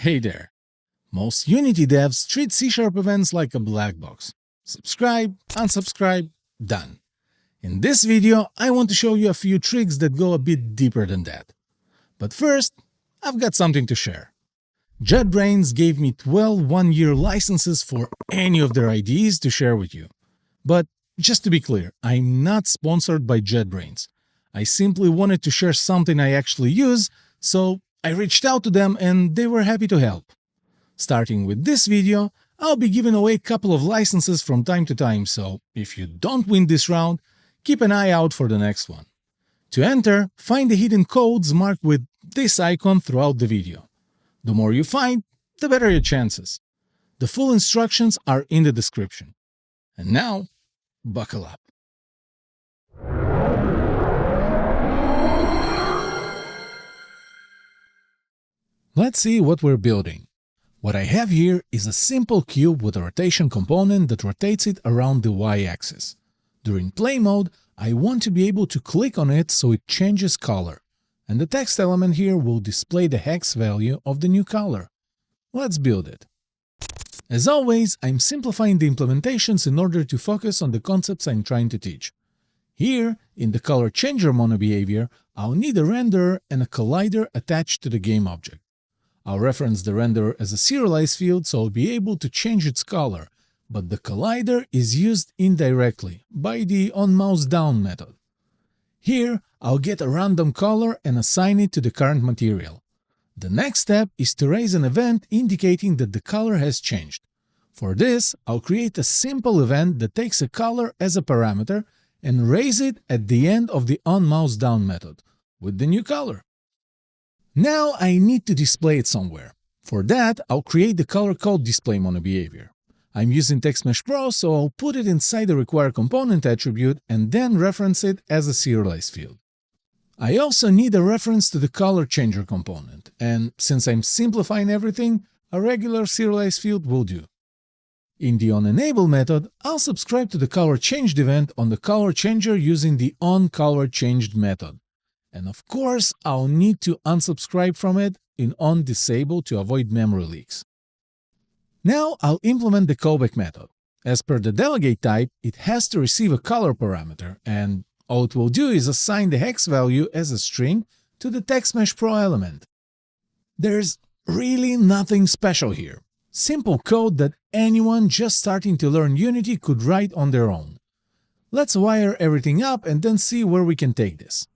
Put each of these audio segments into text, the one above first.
Hey there! Most Unity devs treat C# events like a black box. Subscribe, unsubscribe, done. In this video, I want to show you a few tricks that go a bit deeper than that. But first, I've got something to share. JetBrains gave me 12 one-year licenses for any of their IDEs to share with you. But just to be clear, I'm not sponsored by JetBrains. I simply wanted to share something I actually use, so I reached out to them and they were happy to help. Starting with this video, I'll be giving away a couple of licenses from time to time, so if you don't win this round, keep an eye out for the next one. To enter, find the hidden codes marked with this icon throughout the video. The more you find, the better your chances. The full instructions are in the description. And now, buckle up. Let's see what we're building. What I have here is a simple cube with a rotation component that rotates it around the y-axis. During play mode, I want to be able to click on it so it changes color, and the text element here will display the hex value of the new color. Let's build it. As always, I'm simplifying the implementations in order to focus on the concepts I'm trying to teach. Here, in the color changer monobehavior, I'll need a renderer and a collider attached to the game object. I'll reference the renderer as a serialized field so I'll be able to change its color, but the collider is used indirectly by the onMouseDown method. Here, I'll get a random color and assign it to the current material. The next step is to raise an event indicating that the color has changed. For this, I'll create a simple event that takes a color as a parameter and raise it at the end of the onMouseDown method with the new color. Now I need to display it somewhere. For that, I'll create the color code display monobehavior. I'm using TextMesh Pro, so I'll put it inside the require component attribute and then reference it as a serialized field. I also need a reference to the color changer component, and since I'm simplifying everything, a regular serialized field will do. In the onEnable method, I'll subscribe to the color changed event on the color changer using the onColorChanged method. And of course, I'll need to unsubscribe from it in onDisable to avoid memory leaks. Now I'll implement the callback method. As per the delegate type, it has to receive a color parameter, and all it will do is assign the hex value as a string to the TextMesh Pro element. There's really nothing special here. Simple code that anyone just starting to learn Unity could write on their own. Let's wire everything up and then see where we can take this.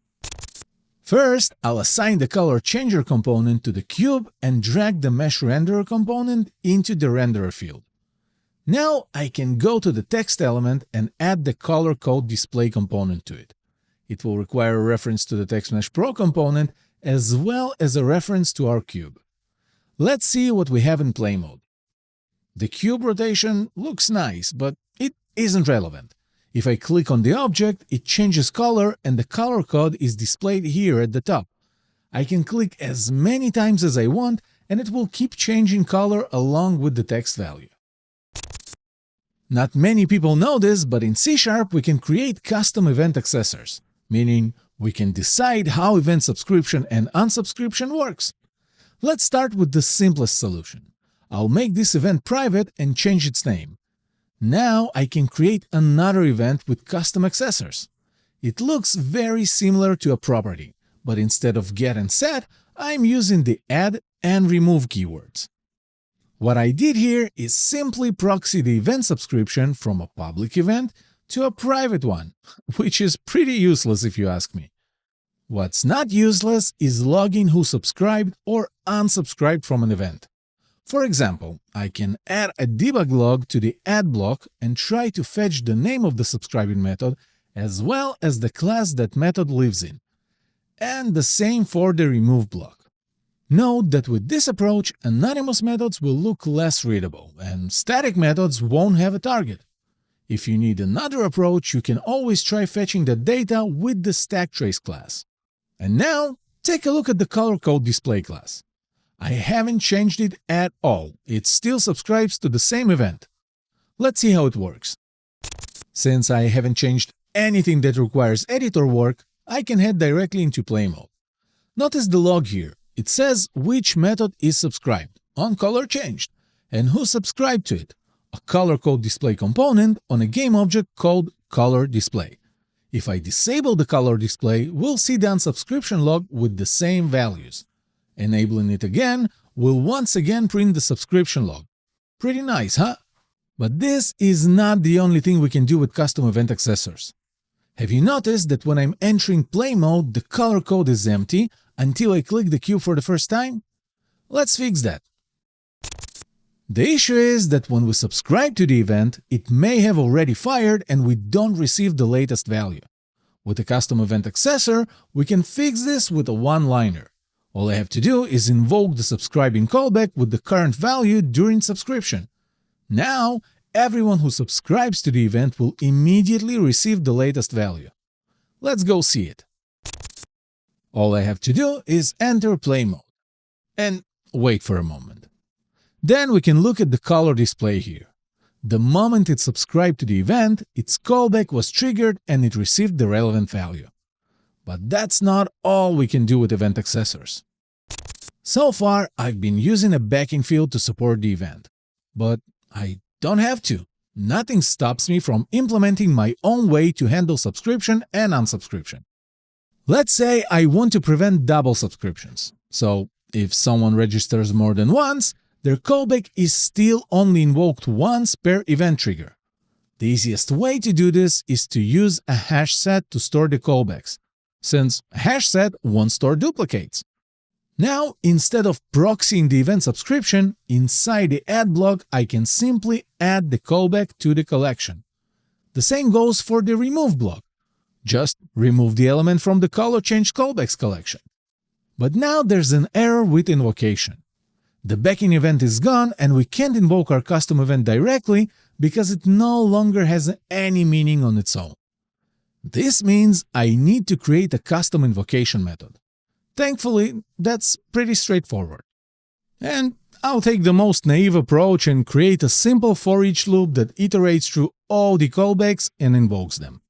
First, I'll assign the color changer component to the cube and drag the mesh renderer component into the renderer field. Now I can go to the text element and add the color code display component to it. It will require a reference to the TextMesh Pro component as well as a reference to our cube. Let's see what we have in play mode. The cube rotation looks nice, but it isn't relevant. If I click on the object, it changes color and the color code is displayed here at the top. I can click as many times as I want and it will keep changing color along with the text value. Not many people know this, but in C# we can create custom event accessors, meaning we can decide how event subscription and unsubscription works. Let's start with the simplest solution. I'll make this event private and change its name. Now I can create another event with custom accessors. It looks very similar to a property, but instead of get and set, I'm using the add and remove keywords. What I did here is simply proxy the event subscription from a public event to a private one, which is pretty useless if you ask me. What's not useless is logging who subscribed or unsubscribed from an event. For example, I can add a debug log to the add block and try to fetch the name of the subscribing method as well as the class that method lives in. And the same for the remove block. Note that with this approach, anonymous methods will look less readable and static methods won't have a target. If you need another approach, you can always try fetching the data with the stackTrace class. And now, take a look at the color code display class. I haven't changed it at all. It still subscribes to the same event. Let's see how it works. Since I haven't changed anything that requires editor work, I can head directly into play mode. Notice the log here. It says which method is subscribed, on color changed, and who subscribed to it, a color code display component on a game object called color display. If I disable the color display, we'll see the unsubscription log with the same values. Enabling it again will once again print the subscription log. Pretty nice, huh? But this is not the only thing we can do with custom event accessors. Have you noticed that when I'm entering play mode, the color code is empty until I click the cube for the first time? Let's fix that. The issue is that when we subscribe to the event, it may have already fired and we don't receive the latest value. With a custom event accessor, we can fix this with a one-liner. All I have to do is invoke the subscribing callback with the current value during subscription. Now, everyone who subscribes to the event will immediately receive the latest value. Let's go see it. All I have to do is enter play mode and wait for a moment. Then we can look at the color display here. The moment it subscribed to the event, its callback was triggered and it received the relevant value. But that's not all we can do with event accessors. So far, I've been using a backing field to support the event. But I don't have to. Nothing stops me from implementing my own way to handle subscription and unsubscription. Let's say I want to prevent double subscriptions. So if someone registers more than once, their callback is still only invoked once per event trigger. The easiest way to do this is to use a hash set to store the callbacks, since a hash set won't store duplicates. Now, instead of proxying the event subscription, inside the add block I can simply add the callback to the collection. The same goes for the remove block. Just remove the element from the color change callbacks collection. But now there's an error with invocation. The backing event is gone and we can't invoke our custom event directly because it no longer has any meaning on its own. This means I need to create a custom invocation method. Thankfully, that's pretty straightforward. And I'll take the most naive approach and create a simple for each loop that iterates through all the callbacks and invokes them.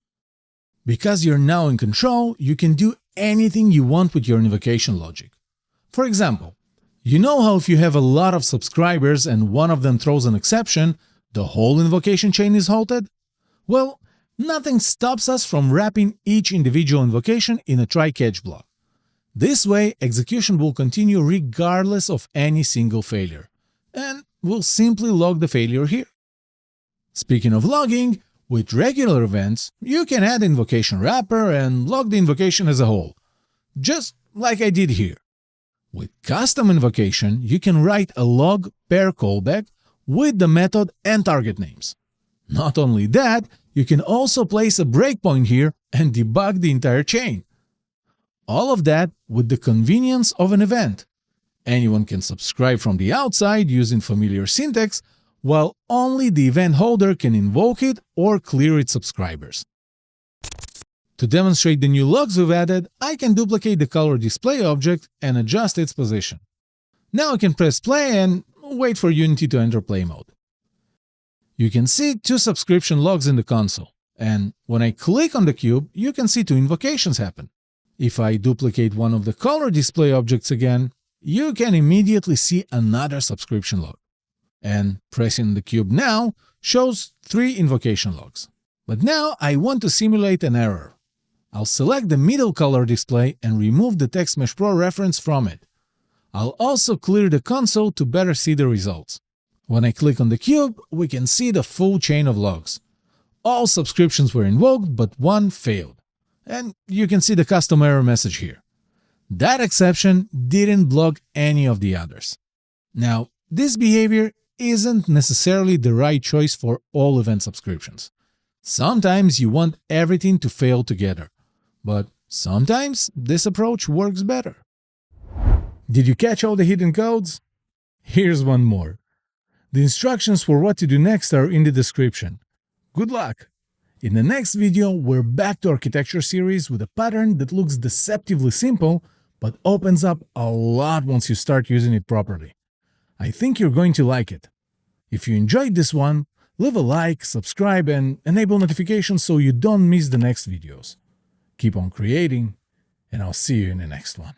Because you're now in control, you can do anything you want with your invocation logic. For example, you know how if you have a lot of subscribers and one of them throws an exception, the whole invocation chain is halted? Well, nothing stops us from wrapping each individual invocation in a try-catch block. This way, execution will continue regardless of any single failure, and we'll simply log the failure here. Speaking of logging, with regular events, you can add invocation wrapper and log the invocation as a whole, just like I did here. With custom invocation, you can write a log per callback with the method and target names. Not only that, you can also place a breakpoint here and debug the entire chain. All of that with the convenience of an event. Anyone can subscribe from the outside using familiar syntax, while only the event holder can invoke it or clear its subscribers. To demonstrate the new logs we've added, I can duplicate the color display object and adjust its position. Now I can press play and wait for Unity to enter play mode. You can see 2 subscription logs in the console, and when I click on the cube, you can see 2 invocations happen. If I duplicate one of the color display objects again, you can immediately see another subscription log. And pressing the cube now shows 3 invocation logs. But now I want to simulate an error. I'll select the middle color display and remove the Text Mesh Pro reference from it. I'll also clear the console to better see the results. When I click on the cube, we can see the full chain of logs. All subscriptions were invoked, but one failed. And you can see the custom error message here. That exception didn't block any of the others. Now, this behavior isn't necessarily the right choice for all event subscriptions. Sometimes you want everything to fail together, but sometimes this approach works better. Did you catch all the hidden codes? Here's one more. The instructions for what to do next are in the description. Good luck! In the next video, we're back to architecture series with a pattern that looks deceptively simple, but opens up a lot once you start using it properly. I think you're going to like it. If you enjoyed this one, leave a like, subscribe, and enable notifications so you don't miss the next videos. Keep on creating, and I'll see you in the next one.